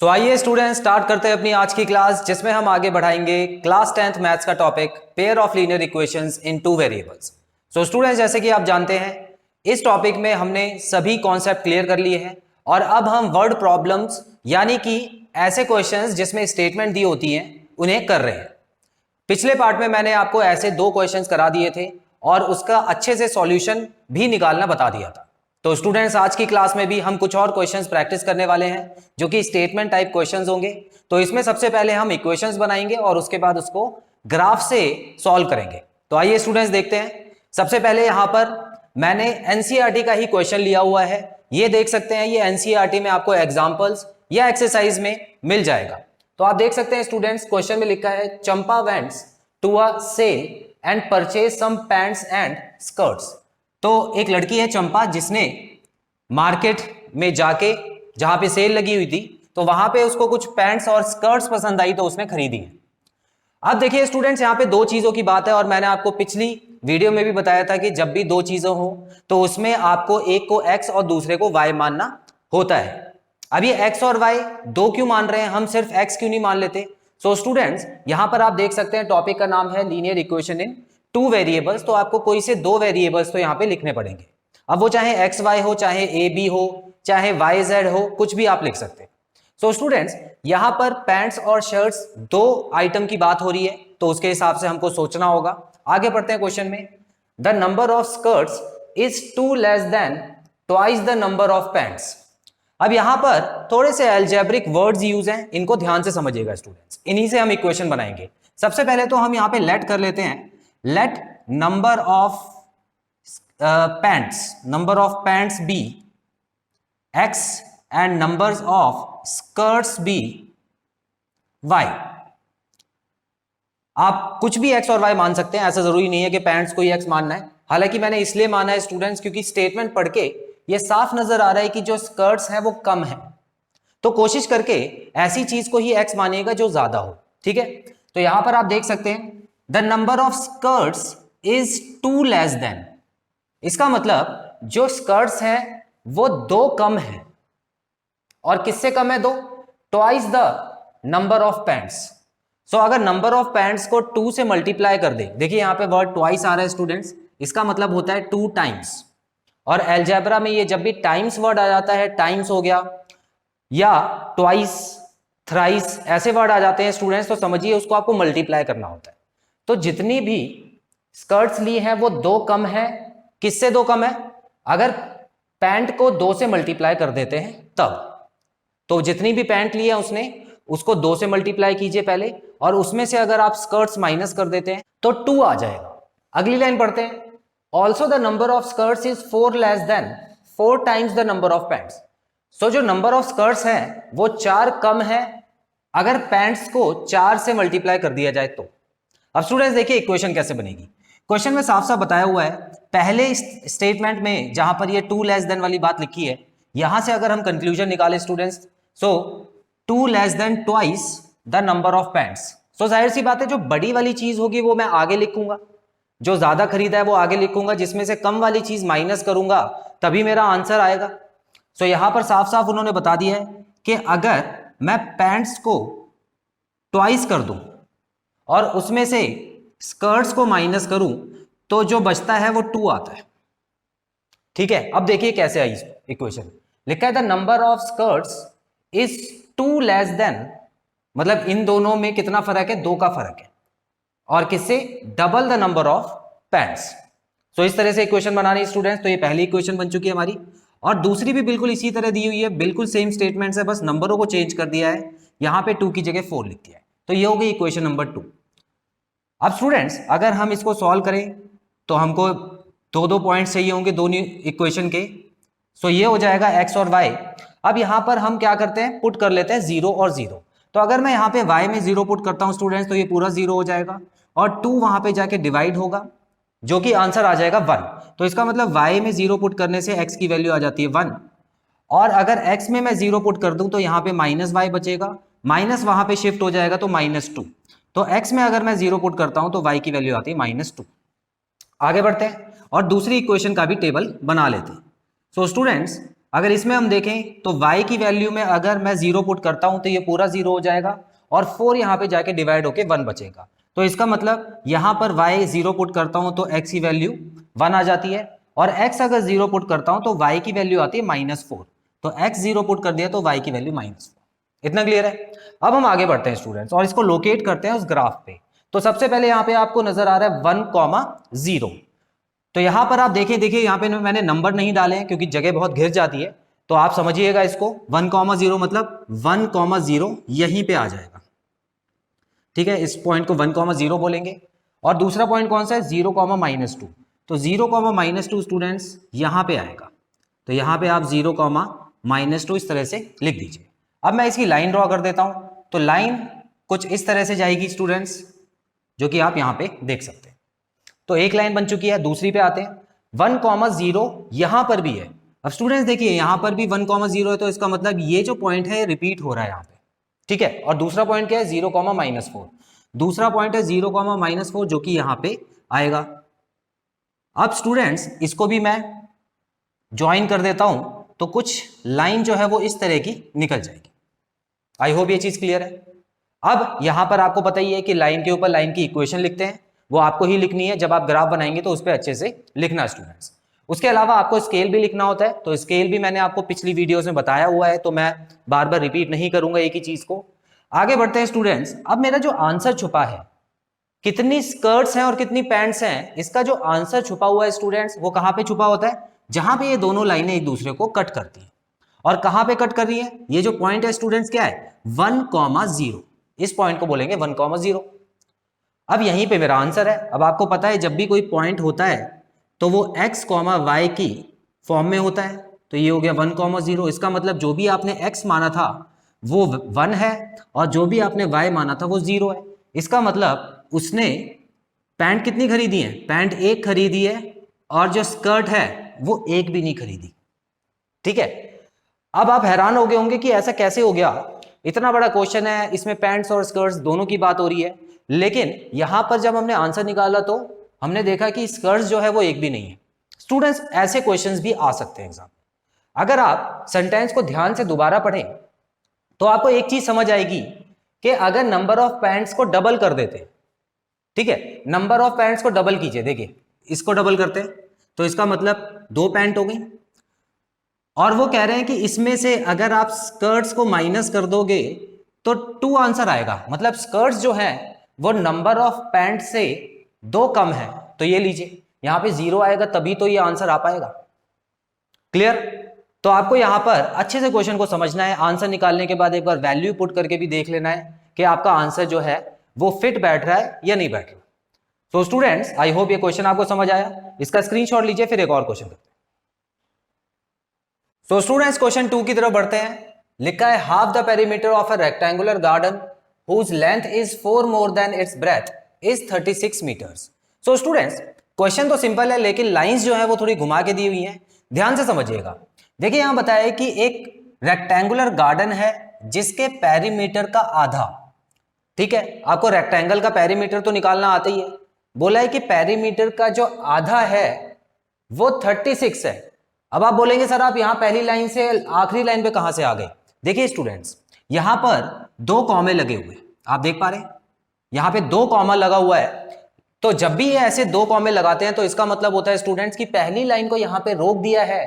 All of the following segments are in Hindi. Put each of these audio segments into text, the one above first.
आइए स्टूडेंट स्टार्ट करते हैं अपनी आज की क्लास, जिसमें हम आगे बढ़ाएंगे क्लास 10th मैथ्स का topic pair of linear equations in two variables. Students, जैसे कि आप जानते हैं इस टॉपिक में हमने सभी कॉन्सेप्ट क्लियर कर लिए हैं और अब हम वर्ड प्रॉब्लम्स यानी कि ऐसे क्वेश्चंस जिसमें स्टेटमेंट दी होती हैं उन्हें कर रहे हैं। पिछले पार्ट में मैंने आपको ऐसे दो क्वेश्चंस करा दिए थे और उसका अच्छे से सॉल्यूशन भी निकालना बता दिया था। तो स्टूडेंट्स, आज की क्लास में भी हम कुछ और क्वेश्चंस प्रैक्टिस करने वाले हैं जो कि स्टेटमेंट टाइप क्वेश्चंस होंगे। तो इसमें सबसे पहले हम इक्वेशंस बनाएंगे और उसके बाद उसको ग्राफ से सॉल्व करेंगे। तो आइए स्टूडेंट्स देखते हैं। सबसे पहले यहां पर मैंने एनसीईआरटी का ही क्वेश्चन लिया हुआ है। ये देख सकते हैं, ये एनसीईआरटी में आपको एग्जाम्पल्स या एक्सरसाइज में मिल जाएगा। तो आप देख सकते हैं स्टूडेंट्स, क्वेश्चन में लिखा है Champa wents to a sale and purchase some pants and skirts. तो एक लड़की है चंपा, जिसने मार्केट में जाके जहां पे सेल लगी हुई थी तो वहां पे उसको कुछ पैंट्स और स्कर्ट्स पसंद आई तो उसने खरीदी है। अब देखिए स्टूडेंट्स, यहाँ पे दो चीजों की बात है और मैंने आपको पिछली वीडियो में भी बताया था कि जब भी दो चीजें हो तो उसमें आपको एक को x और दूसरे को y मानना होता है। अब ये x और y दो क्यों मान रहे हैं, हम सिर्फ x क्यों नहीं मान लेते? स्टूडेंट्स, यहां पर आप देख सकते हैं टॉपिक का नाम है linear equation in two variables. तो आपको कोई से दो वेरिएबल्स तो यहाँ पे लिखने पड़ेंगे। अब वो चाहे एक्स वाई हो, चाहे ए बी हो, चाहे वाई जेड हो, कुछ भी आप लिख सकते हैं। स्टूडेंट्स, यहां पर पैंट्स और शर्ट्स दो आइटम की बात हो रही है तो उसके हिसाब से हमको सोचना होगा। आगे बढ़ते हैं क्वेश्चन में। The number of skirts is 2 less than twice the number of pants. अब यहां पर थोड़े से अलजेब्रिक वर्ड्स यूज हैं, इनको ध्यान से समझिएगा स्टूडेंट्स, इन्हीं से हम इक्वेशन बनाएंगे। सबसे पहले तो हम यहां पे लेट कर लेते हैं, let number of pants be x and numbers of skirts be y। आप कुछ भी x और y मान सकते हैं, ऐसा जरूरी नहीं है कि पैंट्स को ही x मानना है। हालांकि मैंने इसलिए माना है स्टूडेंट्स क्योंकि स्टेटमेंट पढ़ के ये साफ नजर आ रहा है कि जो स्कर्ट्स हैं वो कम है, तो कोशिश करके ऐसी चीज को ही x मानिएगा जो ज्यादा हो। ठीक है, तो यहां पर आप देख सकते हैं the number of skirts is 2 less then. इसका मतलब जो स्कर्ट्स हैं वो दो कम है। और किससे कम है? दो, twice the number of pants. So अगर नंबर ऑफ पैंट्स को 2 से मल्टीप्लाई कर दे, देखिए यहां पे वर्ड ट्वाइस आ रहा है स्टूडेंट्स, इसका मतलब होता है 2 टाइम्स। और एल्जेब्रा में ये जब भी टाइम्स वर्ड आ जाता है, टाइम्स हो गया या ट्वाइस, थ्राइस ऐसे वर्ड आ जाते हैं स्टूडेंट्स, तो समझिए उसको आपको मल्टीप्लाई करना होता है। तो जितनी भी स्कर्ट्स ली हैं वो दो कम है। किससे दो कम है? अगर पैंट को 2 से मल्टीप्लाई कर देते हैं तब। तो जितनी भी पैंट ली है उसने, उसको 2 से मल्टीप्लाई कीजिए पहले, और उसमें से अगर आप स्कर्ट्स माइनस कर देते हैं तो 2 आ जाएगा। अगली लाइन पढ़ते हैं, also the number of skirts is 4 less than 4 times the number of pants. So जो नंबर ऑफ स्कर्ट्स है वो 4 कम है अगर पैंट्स को 4 से मल्टीप्लाई कर दिया जाए तो। अब स्टूडेंट्स देखिए इक्वेशन कैसे बनेगी। क्वेश्चन में साफ साफ बताया हुआ है, पहले स्टेटमेंट में जहां पर ये 2 लेस देन वाली बात लिखी है, यहां से अगर हम कंक्लूजन निकालें students, so 2 less than twice the number of pants. So जाहिर सी बात है जो बड़ी वाली चीज होगी वो मैं आगे लिखूंगा, जो ज्यादा खरीदा है वो आगे लिखूंगा, जिसमें से कम वाली चीज माइनस करूंगा तभी मेरा आंसर आएगा। सो यहां पर साफ साफ उन्होंने बता दिया है कि अगर मैं पैंट्स को ट्वाइस कर दूं और उसमें से स्कर्ट्स को माइनस करूं तो जो बचता है वो 2 आता है। ठीक है, अब देखिए कैसे आई इक्वेशन। लिखा है the number of skirts is 2 less then, मतलब इन दोनों में कितना फर्क है? 2 का फर्क है। और किससे? Double the number of pants. तो इस तरह से इक्वेशन बनानी स्टूडेंट्स। तो ये पहली इक्वेशन बन चुकी है हमारी, और दूसरी भी बिल्कुल इसी तरह दी हुई है, बिल्कुल सेम स्टेटमेंट है, बस नंबरों को चेंज कर दिया है। यहां पे 2 की जगह 4 लिख दिया है। तो ये हो गई इक्वेशन नंबर 2। अब स्टूडेंट्स अगर हम इसको सॉल्व करें तो हमको दो पॉइंट चाहिए होंगे दोनों इक्वेशन के। सो ये हो जाएगा x और y। अब यहां पर हम क्या करते हैं, पुट कर लेते हैं 0 और 0। तो अगर मैं यहां पे y में 0 पुट करता हूं स्टूडेंट्स तो ये पूरा 0 हो जाएगा और 2 वहां पे जाके डिवाइड होगा, जो कि आंसर आ जाएगा 1। तो इसका मतलब y में 0 पुट करने से x की वैल्यू आ जाती है 1, और अगर x में मैं 0 पुट कर दूं तो यहां पे माइनस y बचेगा, माइनस वहां पे शिफ्ट हो जाएगा तो -2। तो x में अगर मैं 0 पुट करता हूं तो y की वैल्यू आती है -2। आगे बढ़ते हैं और दूसरी इक्वेशन का भी टेबल बना लेते हैं। सो स्टूडेंट्स अगर इसमें हम देखें तो y की वैल्यू में अगर मैं 0 पुट करता हूं तो ये पूरा 0 हो जाएगा और 4 यहां पे जाके डिवाइड होके 1 बचेगा। तो इसका मतलब यहां पर y 0 पुट करता हूं तो x की वैल्यू 1 आ जाती है, और x अगर 0 पुट करता हूं तो y की वैल्यू आती है -4। तो x 0 पुट कर दिया तो y की वैल्यू -4। इतना क्लियर है? अब हम आगे बढ़ते हैं स्टूडेंट्स और इसको लोकेट करते हैं उस ग्राफ पे। तो सबसे पहले यहां पे आपको नजर आ रहा है 1,0। तो यहां पर आप देखिए यहां पे मैंने नंबर नहीं डाले हैं क्योंकि जगह बहुत घिर जाती है, तो आप समझिएगा इसको। 1,0 मतलब 1,0 यहीं पे आ जाएगा, ठीक है। इस पॉइंट को 1,0 बोलेंगे। और दूसरा पॉइंट कौन सा है? 0,-2। तो 0,-2 स्टूडेंट्स यहां पे आएगा। तो यहां पे आप 0,-2 इस तरह से लिख दीजिए। अब मैं इसकी लाइन ड्रॉ कर देता हूं। तो लाइन कुछ इस तरह से जाएगी स्टूडेंट्स, जो कि आप यहां पे देख सकते हैं। तो एक लाइन बन चुकी है, दूसरी पे आते हैं। 1,0 यहां पर भी है। अब स्टूडेंट्स देखिए यहां पर भी 1,0 है, तो इसका मतलब ये जो पॉइंट है रिपीट हो रहा है यहां पे, ठीक है। और दूसरा पॉइंट क्या है? 0,-4। दूसरा पॉइंट है 0,-4 जो कि यहां पे आएगा। अब स्टूडेंट्स इसको भी मैं ज्वाइन कर देता हूं तो कुछ लाइन जो है वो इस तरह की निकल जाएगी। आई होप ये चीज क्लियर है। अब यहां पर आपको पता ही है कि लाइन के ऊपर लाइन की इक्वेशन लिखते हैं, वो आपको ही लिखनी है। जब आप ग्राफ बनाएंगे तो उस पर अच्छे से लिखना स्टूडेंट्स। उसके अलावा आपको स्केल भी लिखना होता है, तो स्केल भी मैंने आपको पिछली वीडियोस में बताया हुआ है, तो मैं बार बार रिपीट नहीं करूंगा एक ही चीज को। आगे बढ़ते हैं स्टूडेंट्स। अब मेरा जो आंसर छुपा है, कितनी स्कर्ट्स हैं और कितनी पैंट्स हैं, इसका जो आंसर छुपा हुआ है स्टूडेंट्स, वो कहां पे छुपा होता है? जहां पे ये दोनों लाइनें एक दूसरे को कट करती हैं। और कहां पे कट कर रही है? ये जो पॉइंट है स्टूडेंट्स क्या है? 1,0। इस पॉइंट को बोलेंगे 1,0। अब यहीं पे मेरा आंसर है। अब आपको पता है जब भी कोई पॉइंट होता है तो वो x, y की फॉर्म में होता है। तो ये हो गया 1,0। इसका मतलब जो भी आपने x माना था वो 1 है, और जो भी आपने y माना था वो 0 है। इसका मतलब उसने पैंट कितनी खरीदी है? पैंट एक खरीदी है, और जो स्कर्ट है वो एक भी नहीं खरीदी, ठीक है। अब आप हैरान हो गए होंगे कि ऐसा कैसे हो गया, इतना बड़ा क्वेश्चन है, इसमें पैंट्स और स्कर्ट्स दोनों की बात हो रही है, लेकिन यहां पर जब हमने आंसर निकाला तो हमने देखा कि स्कर्ट्स जो है वो एक भी नहीं है। स्टूडेंट्स ऐसे क्वेश्चंस भी आ सकते हैं एग्जाम। अगर आप सेंटेंस को ध्यान से दोबारा पढ़ें तो आपको एक चीज समझ आएगी कि अगर नंबर ऑफ पैंट्स को डबल कर देते, ठीक है, नंबर ऑफ पैंट्स को डबल कीजिए, देखिए इसको डबल करते हैं तो इसका मतलब 2 पैंट हो गई। और वो कह रहे हैं कि इसमें से अगर आप स्कर्ट्स को माइनस कर दोगे तो 2 आंसर आएगा। मतलब स्कर्ट्स जो है वो नंबर ऑफ पैंट से 2 कम है। तो ये लीजिए यहां पे 0 आएगा तभी तो ये आंसर आ पाएगा। क्लियर? तो आपको यहां पर अच्छे से क्वेश्चन को समझना है। आंसर निकालने के बाद एक बार वैल्यू पुट करके भी देख लेना है कि आपका आंसर जो है वो फिट बैठ रहा है या नहीं बैठ रहा। सो स्टूडेंट्स आई होप ये क्वेश्चन आपको समझ आया। इसका स्क्रीनशॉट लीजिए, फिर एक और क्वेश्चन करते हैं। तो स्टूडेंट्स क्वेश्चन 2 की तरफ बढ़ते हैं। लिखा है half the perimeter of a rectangular garden whose length is 4 more than its breadth is 36 meters। So students question तो सिंपल है, लेकिन लाइंस जो है वो थोड़ी घुमा के दी हुई हैं, ध्यान से समझिएगा। देखिए यहां बताया है कि एक रेक्टेंगुलर गार्डन है जिसके पेरीमीटर का आधा, ठीक है, आपको रेक्टेंगल का पेरीमीटर तो निकालना आता ही है। बोला है कि पेरीमीटर का जो आधा है वो 36 है। अब आप बोलेंगे सर आप यहां पहली लाइन से आखिरी लाइन पे कहां से आ गए? देखिए स्टूडेंट्स यहां पर 2 कॉमे लगे हुए, आप देख पा रहे हैं यहां पे 2 कॉमा लगा हुआ है। तो जब भी ये ऐसे 2 कॉमे लगाते हैं तो इसका मतलब होता है स्टूडेंट्स की पहली लाइन को यहां पे रोक दिया है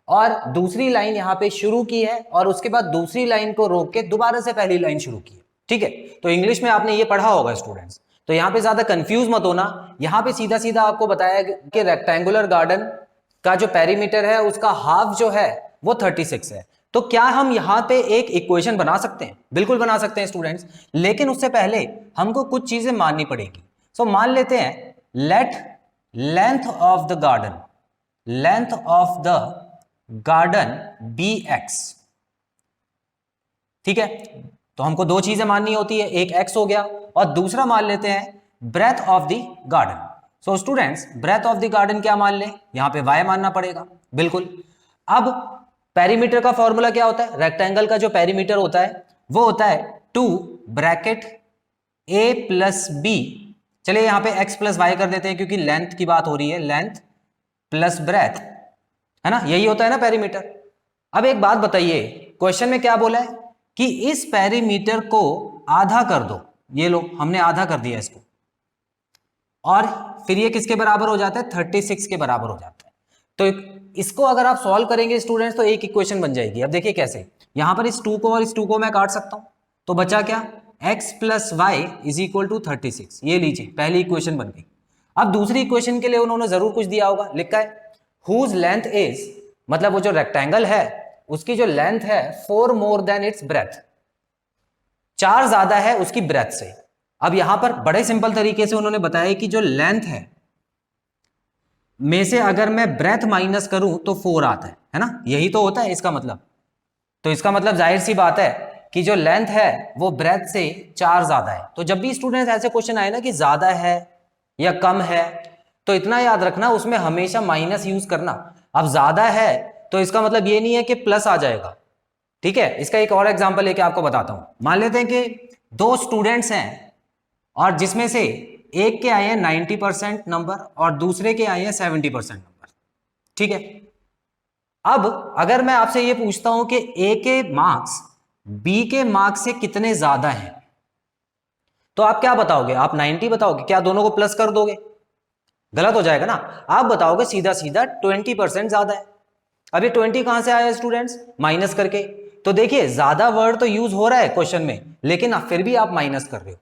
और दूसरी लाइन यहां पे शुरू की है, और उसके बाद दूसरी लाइन को रोक के दोबारा से पहली लाइन शुरू की है, ठीक है। तो इंग्लिश में आपने ये पढ़ा होगा स्टूडेंट्स, तो यहां पे ज्यादा कंफ्यूज मत होना। यहां पे सीधा सीधा आपको बताया कि रेक्टेंगुलर गार्डन का जो पेरीमीटर है उसका हाफ जो है वो 36 है। तो क्या हम यहां पे एक इक्वेशन बना सकते हैं? बिल्कुल बना सकते हैं स्टूडेंट्स, लेकिन उससे पहले हमको कुछ चीजें माननी पड़ेगी। सो मान लेते हैं let length of the garden be X, ठीक है। तो हमको 2 चीजें माननी होती है, एक एक्स हो गया और दूसरा मान लेते हैं breadth of the garden. So students breadth of the garden क्या मान ले? यहां पे y मानना पड़ेगा, बिल्कुल। अब पेरीमीटर का फॉर्मूला क्या होता है? रेक्टेंगल का जो पेरीमीटर होता है वो होता है 2 ब्रैकेट a प्लस बी। चलिए यहां पे x प्लस वाई कर देते हैं क्योंकि लेंथ की बात हो रही है, लेंथ प्लस ब्रेथ, है ना, यही होता है ना पेरीमीटर। अब एक बात बताइए, क्वेश्चन में क्या बोला है कि इस पेरीमीटर को आधा कर दो। ये लो, हमने आधा कर दिया इसको, और फिर ये किसके बराबर हो जाता है? 36 के बराबर हो जाता है। तो इसको अगर आप सॉल्व करेंगे स्टूडेंट्स तो एक इक्वेशन बन जाएगी। अब देखिए कैसे, यहां पर इस 2 को और इस 2 को मैं काट सकता हूं, तो बचा क्या? x plus Y is equal to 36। ये लीजिए, पहली इक्वेशन बन गई। अब दूसरी इक्वेशन के लिए उन्होंने जरूर कुछ दिया होगा, लिखा है हुज लेंथ इज, मतलब वो जो रेक्टेंगल है उसकी जो लेंथ है 4 मोर देन इट्स ब्रेथ, 4 ज्यादा है उसकी ब्रेथ से। अब यहां पर बड़े सिंपल तरीके से उन्होंने बताया कि जो लेंथ है में से अगर मैं ब्रेथ माइनस करूं तो 4 आता है ना, यही तो होता है इसका मतलब। तो इसका मतलब जाहिर सी बात है कि जो लेंथ है वो ब्रेथ से 4 ज्यादा है। तो जब भी स्टूडेंट्स ऐसे क्वेश्चन आए ना कि ज्यादा है या कम है, तो इतना याद रखना उसमें हमेशा माइनस यूज करना। अब ज्यादा है तो इसका मतलब ये नहीं है कि प्लस आ जाएगा, ठीक है। इसका एक और एग्जांपल लेके आपको बताता हूं। मान लेते हैं कि 2 स्टूडेंट्स हैं और जिसमें से एक के आए हैं 90% नंबर और दूसरे के आए हैं 70% नंबर, ठीक है। अब अगर मैं आपसे ये पूछता हूं कि ए के मार्क्स बी के मार्क्स से कितने ज्यादा हैं, तो आप क्या बताओगे? आप 90 बताओगे? क्या दोनों को प्लस कर दोगे? गलत हो जाएगा ना। आप बताओगे सीधा सीधा 20% ज्यादा है। अब ये 20 कहां से आया स्टूडेंट्स? माइनस करके। तो देखिए ज्यादा वर्ड तो यूज हो रहा है क्वेश्चन में, लेकिन फिर भी आप माइनस कर रहे हो,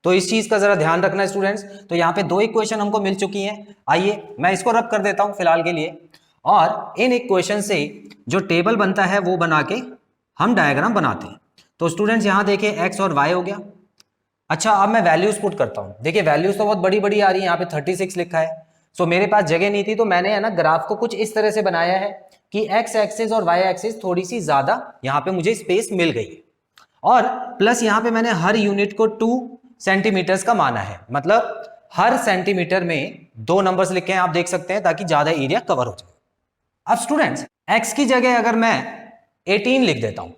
तो इस चीज का जरा ध्यान रखना स्टूडेंट्स। तो यहाँ पे 2 इक्वेशन हमको मिल चुकी हैं। आइए मैं इसको रब कर देता हूं फिलहाल के लिए, और इन इक्वेशन से जो टेबल बनता है वो बना के हम डायग्राम बनाते हैं। तो स्टूडेंट्स यहाँ देखिए x और y हो गया। अच्छा, अब मैं वैल्यूज पुट करता हूं। देखिए वैल्यूज तो बहुत बड़ी बड़ी आ रही है, यहाँ पे 36 लिखा है। सो मेरे पास जगह नहीं थी, तो मैंने है ना ग्राफ को कुछ इस तरह से बनाया है कि x एक्सिस और y एक्सिस थोड़ी सी ज्यादा यहाँ पे मुझे स्पेस मिल गई है, और प्लस यहाँ पे मैंने हर यूनिट को 2 सेंटीमीटर्स का माना है, मतलब हर सेंटीमीटर में 2 नंबर्स लिखे हैं, आप देख सकते हैं, ताकि ज्यादा एरिया कवर हो जाए। अब स्टूडेंट्स x की जगह अगर मैं 18 लिख देता हूं,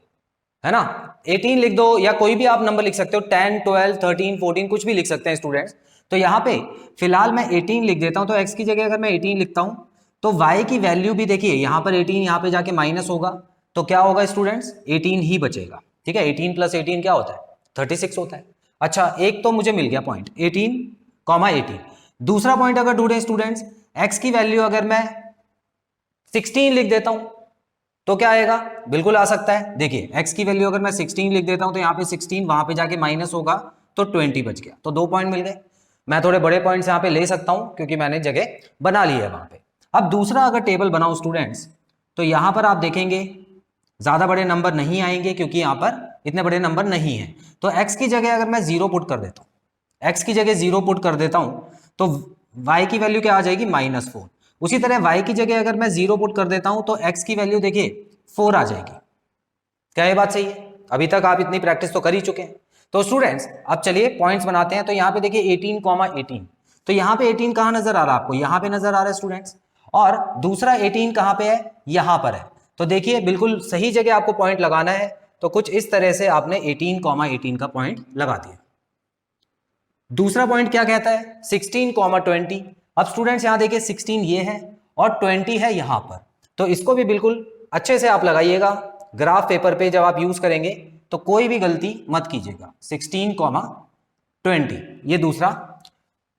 है ना, 18 लिख दो, या कोई भी आप नंबर लिख सकते हो, 10, 12, 13, 14 कुछ भी लिख सकते हैं स्टूडेंट्स। तो यहां पे फिलहाल मैं 18 लिख देता हूं। तो x की जगह अगर मैं 18 लिखता हूं तो y की वैल्यू भी देखिए, यहां पर 18 यहां पे जाके माइनस होगा, तो क्या होगा स्टूडेंट्स? 18 ही बचेगा, ठीक है। 18 प्लस 18 क्या होता है? 36 होता है। अच्छा, एक तो मुझे मिल गया पॉइंट 18, 18। दूसरा पॉइंट अगर ढूंढें स्टूडेंट्स, x की वैल्यू अगर मैं 16 लिख देता हूं तो क्या आएगा? बिल्कुल आ सकता है। देखिए x की वैल्यू अगर मैं 16 लिख देता हूं तो यहाँ पे 16 वहां पे जाके माइनस होगा, तो 20 बच गया, तो 2 पॉइंट मिल गए। मैं थोड़े बड़े पॉइंट्स यहाँ पे ले सकता हूं क्योंकि मैंने जगह बना ली है वहां पे। अब दूसरा अगर टेबल बनाऊं स्टूडेंट्स, तो यहां पर आप देखेंगे ज्यादा बड़े नंबर नहीं आएंगे क्योंकि यहां पर इतने बड़े नंबर नहीं है। तो x की जगह अगर मैं 0 पुट कर देता हूं, x की जगह 0 पुट कर देता हूं, तो y की वैल्यू क्या आ जाएगी? -4। उसी तरह y की जगह अगर मैं 0 पुट कर देता हूं तो x की वैल्यू देखिए 4 आ जाएगी। क्या ये बात सही है? अभी तक आप इतनी प्रैक्टिस तो कर ही चुके हैं। तो स्टूडेंट्स अब चलिए पॉइंट्स बनाते हैं। तो यहाँ पे देखिए 18, 18, तो यहाँ पे 18 कहाँ नजर आ रहा है आपको? यहाँ पे नजर आ रहा है स्टूडेंट्स। और दूसरा 18 कहाँ पे है? यहाँ पर है। तो देखिए बिल्कुल सही जगह आपको पॉइंट लगाना है, तो कुछ इस तरह से आपने 18, 18 का पॉइंट लगा दिया। दूसरा पॉइंट क्या कहता है? 16, 20। अब स्टूडेंट्स यहां देखिए 16 ये है और 20 है यहां पर, तो इसको भी बिल्कुल अच्छे से आप लगाइएगा। ग्राफ पेपर पे जब आप यूज करेंगे तो कोई भी गलती मत कीजिएगा। 16, 20 ये दूसरा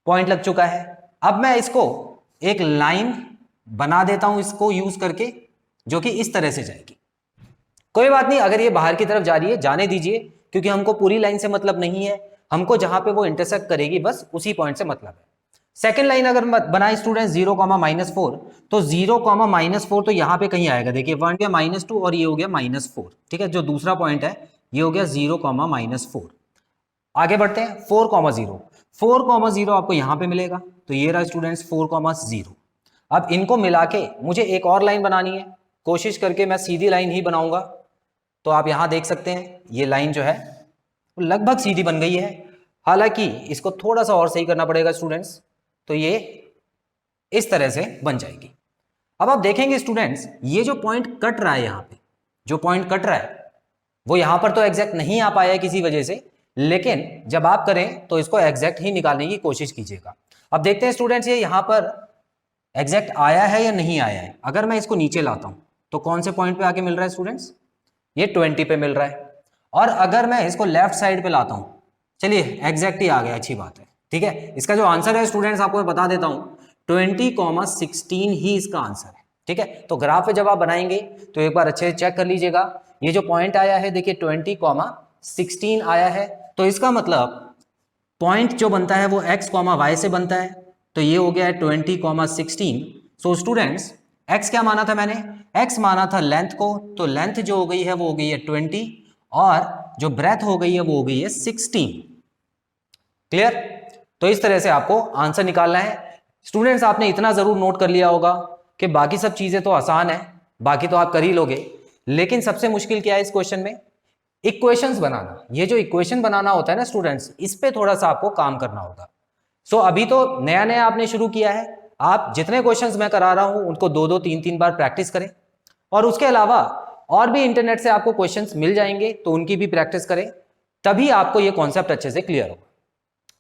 पॉइंट लग चुका है। अब मैं इसको एक लाइन बना देता हूं इसको यूज करके, जो कि इस तरह से जाएगी। कोई बात नहीं, अगर ये बाहर की तरफ जा रही है जाने दीजिए, क्योंकि हमको पूरी लाइन से मतलब नहीं है, हमको जहां पे वो इंटरसेक्ट करेगी बस उसी पॉइंट से मतलब है। सेकंड लाइन अगर बनाए स्टूडेंट 0, -4, तो 0, -4 तो यहां पे कहीं आएगा। देखिए 1 या -2 और ये हो गया -4, ठीक है। जो दूसरा पॉइंट है ये हो गया 0, -4। आगे बढ़ते हैं 4, 0 आपको यहां पे मिलेगा, तो ये रहा स्टूडेंट्स 4, 0। अब इनको मिला के मुझे एक और लाइन बनानी है, कोशिश करके मैं सीधी लाइन ही बनाऊंगा। तो आप यहां देख सकते हैं ये लाइन जो है वो लगभग सीधी बन गई है, हालांकि इसको थोड़ा सा और सही करना पड़ेगा स्टूडेंट्स। तो ये इस तरह से बन जाएगी। अब आप देखेंगे स्टूडेंट्स, ये जो पॉइंट कट रहा है यहां पे, जो पॉइंट कट रहा है वो यहां पर तो एग्जैक्ट नहीं आ पाया है किसी वजह से, लेकिन जब आप करें तो इसको एग्जैक्ट ही निकालने की कोशिश कीजिएगा। अब देखते हैं स्टूडेंट्स ये यहां पर एग्जैक्ट आया है या नहीं आया है। अगर मैं इसको नीचे लाता हूं तो कौन से पॉइंट पे आके मिल रहा है स्टूडेंट्स? ये 20 पे मिल रहा है। और अगर मैं इसको लेफ्ट साइड पे लाता हूं, चलिए एग्जैक्ट ही आ गया, अच्छी बात है, ठीक है। इसका जो आंसर है स्टूडेंट्स आपको मैं बता देता हूं, 20,16 ही इसका आंसर है, ठीक है। तो ग्राफ पे जब आप बनाएंगे तो एक बार अच्छे से चेक कर लीजिएगा, ये जो पॉइंट आया है देखिए 20,16 आया है, तो इसका मतलब पॉइंट जो बनता है वो x, y से बनता है, तो ये हो गया है 20,16। सो स्टूडेंट्स x क्या माना था मैंने? x माना था लेंथ को, तो लेंथ जो हो गई है वो हो गई है 20 और जो ब्रेथ हो गई है वो हो गई है 16। क्लियर? तो इस तरह से आपको आंसर निकालना है। स्टूडेंट्स आपने इतना जरूर नोट कर लिया होगा कि बाकी सब चीजें तो आसान है, बाकी तो आप कर ही लोगे, लेकिन सबसे मुश्किल क्या है इस क्वेश्चन में? इक्वेशंस बनाना। ये जो इक्वेशन बनाना होता है ना स्टूडेंट्स, इस पे थोड़ा सा आपको काम करना होगा। सो अभी तो नया नया आपने शुरू किया है, आप जितने क्वेश्चंस मैं करा रहा हूं उनको 2-2 3-3 बार प्रैक्टिस करें, और उसके अलावा और भी इंटरनेट से आपको क्वेश्चंस मिल जाएंगे तो उनकी भी प्रैक्टिस करें, तभी आपको ये कॉन्सेप्ट अच्छे से क्लियर होगा।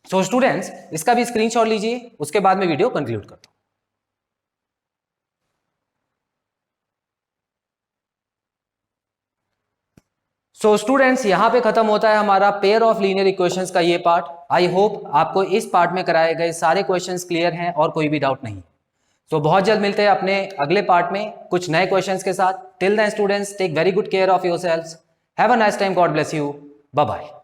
सो स्टूडेंट्स इसका भी स्क्रीनशॉट लीजिए, उसके बाद में वीडियो कंक्लूड करता हूं। सो स्टूडेंट्स यहां पे खत्म होता है हमारा पेयर ऑफ लीनियर इक्वेशंस का ये पार्ट। आई होप आपको इस पार्ट में कराए गए सारे क्वेश्चंस क्लियर हैं और कोई भी डाउट नहीं। सो बहुत जल्द मिलते हैं अपने अगले पार्ट में कुछ नए क्वेश्चंस के साथ। Till then students take very good care of yourselves, have a nice time, God bless you, bye bye.